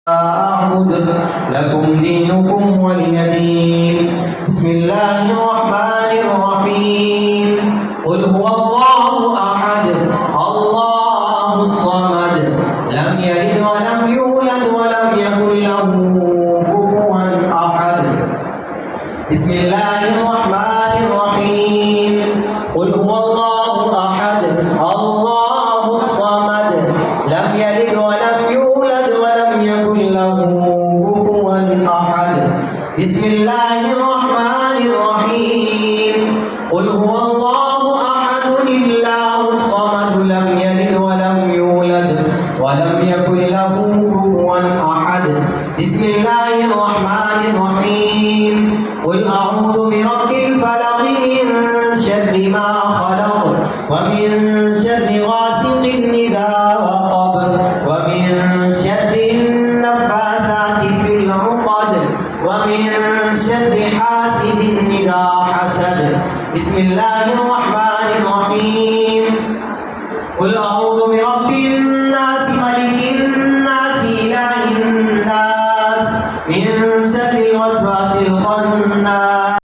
أعبد لكم دينكم ولي دين. بسم الله الرحمن الرحيم. قل هو الله أحد الله الصمد لم يلد ولم يولد ولم يكن له كفوا أحد. بسم الله الرحمن الرحيم. قل هو الله أحد الله الصمد لم يلد ولم يولد ولم يكن له كفوا أحد. بسم الله الرحمن الرحيم. قل هو الله أحد الله الصمد لم يلد ولم يولد ولم يكن له كفوا أحد. بسم الله الرحمن الرحيم. قل أعوذ برب الفلق من شر ما خلق ومن شر غاسق إذا وقب ومن شر النفاثات في العقد ومن شر حاسد إذا حسد. بسم الله الرحمن الرحيم. قل أعوذ برب